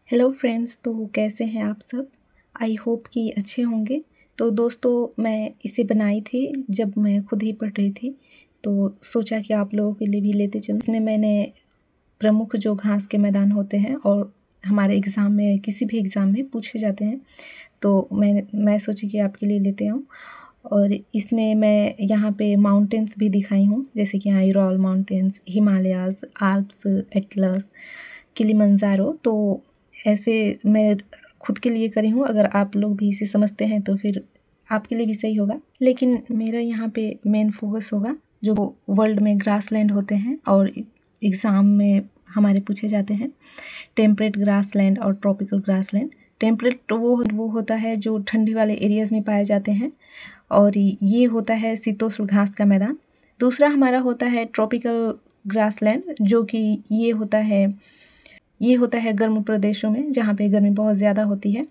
Hello friends, तो कैसे हैं आप सब। आई होप कि अच्छे होंगे। तो दोस्तों, मैं इसे बनाई थी जब मैं खुद ही पढ़ रही थी, तो सोचा कि आप लोगों के लिए भी लेते चलूं। इसमें मैंने प्रमुख जो घास के मैदान होते हैं और हमारे एग्ज़ाम में, किसी भी एग्ज़ाम में पूछे जाते हैं, तो मैं सोची कि आपके लिए लेते आऊँ। और इसमें मैं यहाँ पे माउंटेन्स भी दिखाई हूँ, जैसे कि यहाँ Ural mountains, Himalayas, Alps, Atlas, Kilimanjaro. तो ऐसे मैं खुद के लिए करी हूँ। अगर आप लोग भी इसे समझते हैं तो फिर आपके लिए भी सही होगा। लेकिन मेरा यहाँ पे मेन फोकस होगा जो वर्ल्ड में ग्रासलैंड होते हैं और एग्ज़ाम में हमारे पूछे जाते हैं, टेम्परेट ग्रासलैंड और ट्रॉपिकल ग्रासलैंड। टेम्परेट तो वो होता है जो ठंडी वाले एरियाज़ में पाए जाते हैं, और ये होता है शीतोष्ण घास का मैदान। दूसरा हमारा होता है ट्रॉपिकल ग्रासलैंड, जो कि ये होता है गर्म प्रदेशों में, जहाँ पे गर्मी बहुत ज़्यादा होती है।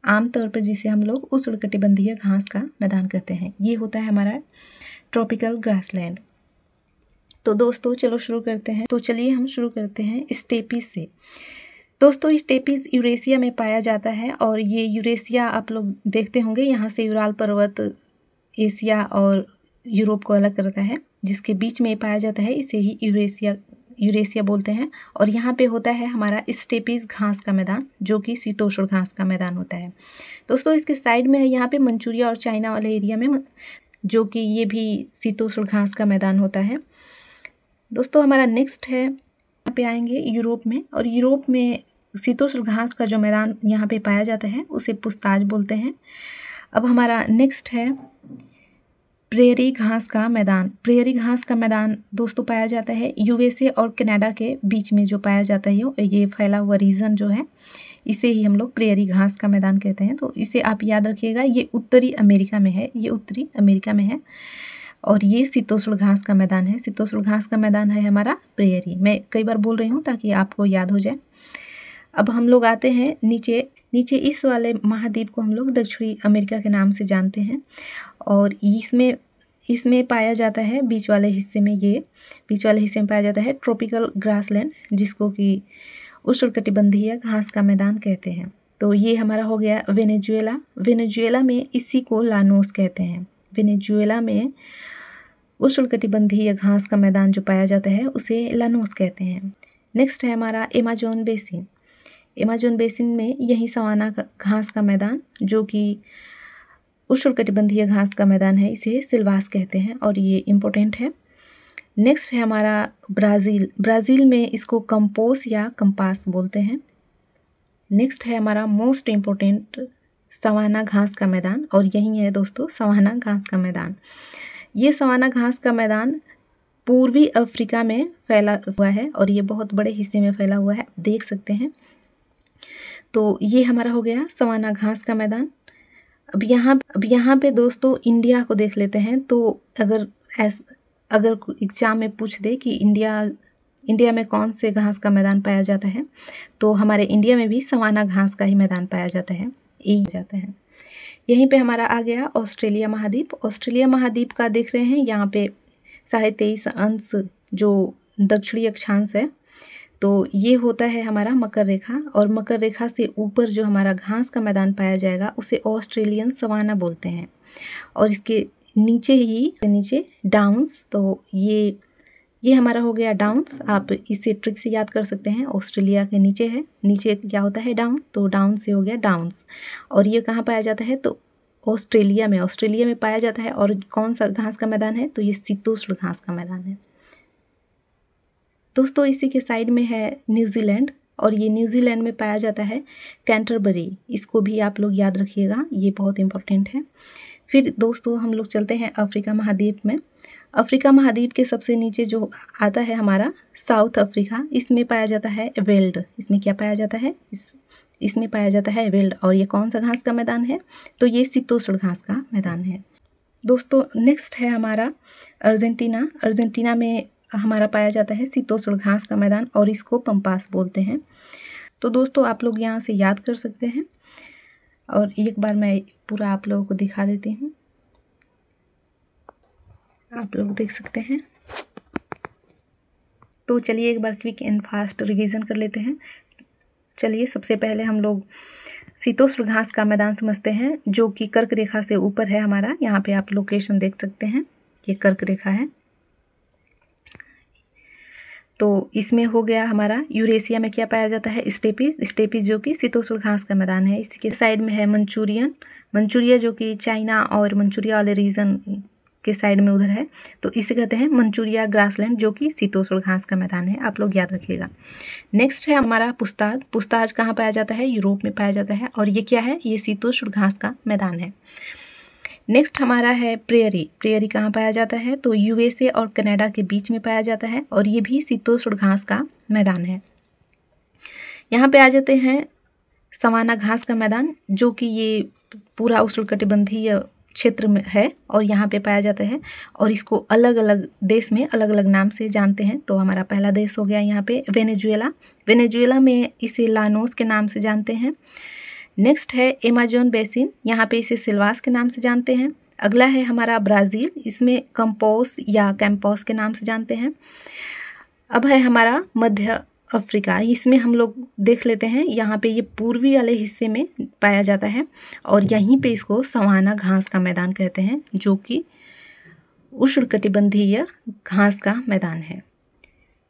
आमतौर पर जिसे हम लोग उष्णकटिबंधीय घास का मैदान कहते हैं, ये होता है हमारा ट्रॉपिकल ग्रासलैंड। तो दोस्तों चलो शुरू करते हैं। तो चलिए हम शुरू करते हैं स्टेपीज से। दोस्तों, स्टेपीज यूरेशिया में पाया जाता है, और ये यूरेशिया आप लोग देखते होंगे, यहाँ से यूराल पर्वत एशिया और यूरोप को अलग करता है, जिसके बीच में पाया जाता है, इसे ही यूरेशिया बोलते हैं। और यहाँ पे होता है हमारा स्टेपीज घास का मैदान, जो कि शीतोष्ण घास का मैदान होता है। दोस्तों, इसके साइड में है यहाँ पे मंचूरिया और चाइना वाले एरिया में, जो कि ये भी शीतोष्ण घास का मैदान होता है। दोस्तों, हमारा नेक्स्ट है, यहाँ पे आएंगे यूरोप में, और यूरोप में शीतोष्ण घास का जो मैदान यहाँ पे पाया जाता है उसे पुस्ताज बोलते हैं। अब हमारा नेक्स्ट है प्रेयरी घास का मैदान। प्रेयरी घास का मैदान दोस्तों पाया जाता है यूएसए और कनाडा के बीच में, जो पाया जाता है ये फैला हुआ रीजन जो है, इसे ही हम लोग प्रेयरी घास का मैदान कहते हैं। तो इसे आप याद रखिएगा, ये उत्तरी अमेरिका में है, ये उत्तरी अमेरिका में है, और ये शीतोष्ण घास का मैदान है। शीतोष्ण घास का मैदान है हमारा प्रेयरी। मैं कई बार बोल रही हूँ ताकि आपको याद हो जाए। अब हम लोग आते हैं नीचे। इस वाले महाद्वीप को हम लोग दक्षिणी अमेरिका के नाम से जानते हैं, और इसमें पाया जाता है बीच वाले हिस्से में पाया जाता है ट्रॉपिकल ग्रासलैंड, जिसको कि उष्णकटिबंधीय घास का मैदान कहते हैं। तो ये हमारा हो गया वेनेजुएला में इसी को लानोस कहते हैं। वेनेजुएला में उष्णकटिबंधीय घास का मैदान जो पाया जाता है उसे लानोस कहते हैं। नेक्स्ट है हमारा एमाजोन बेसिन में यही सवाना घास का मैदान, जो कि उष्णकटिबंधीय घास का मैदान है, इसे सिल्वास कहते हैं, और ये इम्पोर्टेंट है। नेक्स्ट है हमारा ब्राज़ील में इसको कंपोस या कंपास बोलते हैं। नेक्स्ट है हमारा मोस्ट इम्पोर्टेंट सवाना घास का मैदान, और यही है दोस्तों सवाना घास का मैदान। ये सवाना घास का मैदान पूर्वी अफ्रीका में फैला हुआ है, और ये बहुत बड़े हिस्से में फैला हुआ है, देख सकते हैं। तो ये हमारा हो गया सवाना घास का मैदान। अब यहाँ पे दोस्तों इंडिया को देख लेते हैं। तो अगर एग्जाम में पूछ दे कि इंडिया में कौन से घास का मैदान पाया जाता है, तो हमारे इंडिया में भी सवाना घास का ही मैदान पाया जाता है, यहीं पे हमारा आ गया ऑस्ट्रेलिया महाद्वीप का देख रहे हैं, यहाँ पे 23.5 अंश जो दक्षिणी अक्षांश है, तो ये होता है हमारा मकर रेखा, और मकर रेखा से ऊपर जो हमारा घास का मैदान पाया जाएगा उसे ऑस्ट्रेलियन सवाना बोलते हैं। और इसके नीचे डाउन्स, तो ये हमारा हो गया डाउन्स। आप इसे ट्रिक से याद कर सकते हैं, ऑस्ट्रेलिया के नीचे क्या होता है, डाउन, तो डाउन से हो गया डाउन्स। और ये कहाँ पाया जाता है, तो ऑस्ट्रेलिया में पाया जाता है। और कौन सा घास का मैदान है, तो ये शीतोष्ण घास का मैदान है। दोस्तों, इसी के साइड में है न्यूजीलैंड, और ये न्यूजीलैंड में पाया जाता है कैंटरबरी। इसको भी आप लोग याद रखिएगा, ये बहुत इंपॉर्टेंट है। फिर दोस्तों हम लोग चलते हैं अफ्रीका महाद्वीप में। अफ्रीका महाद्वीप के सबसे नीचे जो आता है हमारा साउथ अफ्रीका, इसमें पाया जाता है वेल्ड। इसमें क्या पाया जाता है, इसमें पाया जाता है वेल्ड। और ये कौन सा घास का मैदान है, तो ये शीतोष्ण घास का मैदान है। दोस्तों, नेक्स्ट है हमारा अर्जेंटीना में हमारा पाया जाता है शीतोष्ण घास का मैदान, और इसको पंपास बोलते हैं। तो दोस्तों, आप लोग यहाँ से याद कर सकते हैं, और एक बार मैं पूरा आप लोगों को दिखा देती हूँ, आप लोग देख सकते हैं। तो चलिए एक बार क्विक एंड फास्ट रिवीजन कर लेते हैं। चलिए सबसे पहले हम लोग शीतोष्ण घास का मैदान समझते हैं, जो कि कर्क रेखा से ऊपर है हमारा। यहाँ पे आप लोकेशन देख सकते हैं, ये कर्क रेखा है। तो इसमें हो गया हमारा यूरेशिया में क्या पाया जाता है, स्टेपीज जो कि शीतोष्ण घास का मैदान है। इसके साइड में है मंचूरिया जो कि चाइना और मंचूरिया वाले रीजन के साइड में उधर है, तो इसे कहते हैं मंचूरिया ग्रासलैंड, जो कि शीतोष्ण घास का मैदान है। आप लोग याद रखिएगा। नेक्स्ट है हमारा पुस्ताज कहाँ पाया जाता है, यूरोप में पाया जाता है, और ये क्या है, ये शीतोष्ण घास का मैदान है। नेक्स्ट हमारा है प्रेयरी कहाँ पाया जाता है, तो यूएसए और कनाडा के बीच में पाया जाता है, और ये भी शीतोष्ण घास का मैदान है। यहाँ पे आ जाते हैं सवाना घास का मैदान, जो कि ये पूरा उष्णकटिबंधीय क्षेत्र में है और यहाँ पे पाया जाता है, और इसको अलग अलग देश में अलग अलग नाम से जानते हैं। तो हमारा पहला देश हो गया यहाँ पे वेनेजुएला में इसे लानोस के नाम से जानते हैं। नेक्स्ट है एमेजॉन बेसिन, यहाँ पे इसे सिल्वास के नाम से जानते हैं। अगला है हमारा ब्राज़ील, इसमें कंपोस या कैंपोस के नाम से जानते हैं। अब है हमारा मध्य अफ्रीका, इसमें हम लोग देख लेते हैं, यहाँ पे ये पूर्वी वाले हिस्से में पाया जाता है, और यहीं पे इसको सवाना घास का मैदान कहते हैं, जो कि उष्णकटिबंधीय घास का मैदान है।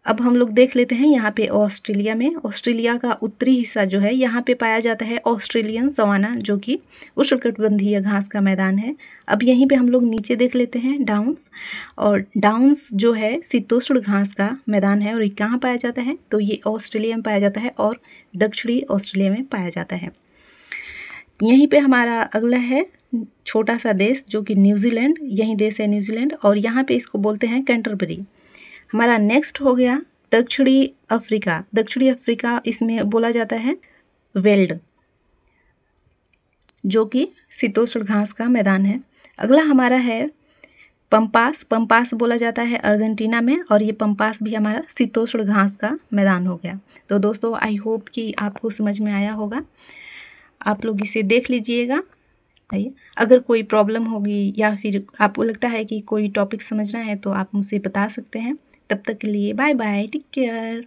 अब हम लोग देख लेते हैं यहाँ पे ऑस्ट्रेलिया का उत्तरी हिस्सा जो है, यहाँ पे पाया जाता है ऑस्ट्रेलियन सवाना, जो कि उष्णकटिबंधीय घास का मैदान है। अब यहीं पे हम लोग नीचे देख लेते हैं डाउन्स जो है शीतोष्ण घास का मैदान है, और ये कहाँ पाया जाता है, तो ये ऑस्ट्रेलिया में पाया जाता है और दक्षिणी ऑस्ट्रेलिया में पाया जाता है। यहीं पे हमारा अगला है छोटा सा देश, जो कि न्यूजीलैंड, यही देश है न्यूजीलैंड, और यहाँ पे इसको बोलते हैं कैंटरबरी। हमारा नेक्स्ट हो गया दक्षिणी अफ्रीका, इसमें बोला जाता है वेल्ड, जो कि शीतोष्ण घास का मैदान है। अगला हमारा है पंपास बोला जाता है अर्जेंटीना में, और ये पंपास भी हमारा शीतोष्ण घास का मैदान हो गया। तो दोस्तों आई होप कि आपको समझ में आया होगा, आप लोग इसे देख लीजिएगा। अगर कोई प्रॉब्लम होगी या फिर आपको लगता है कि कोई टॉपिक समझना है, तो आप मुझसे बता सकते हैं। तब तक के लिए बाय बाय, टेक केयर।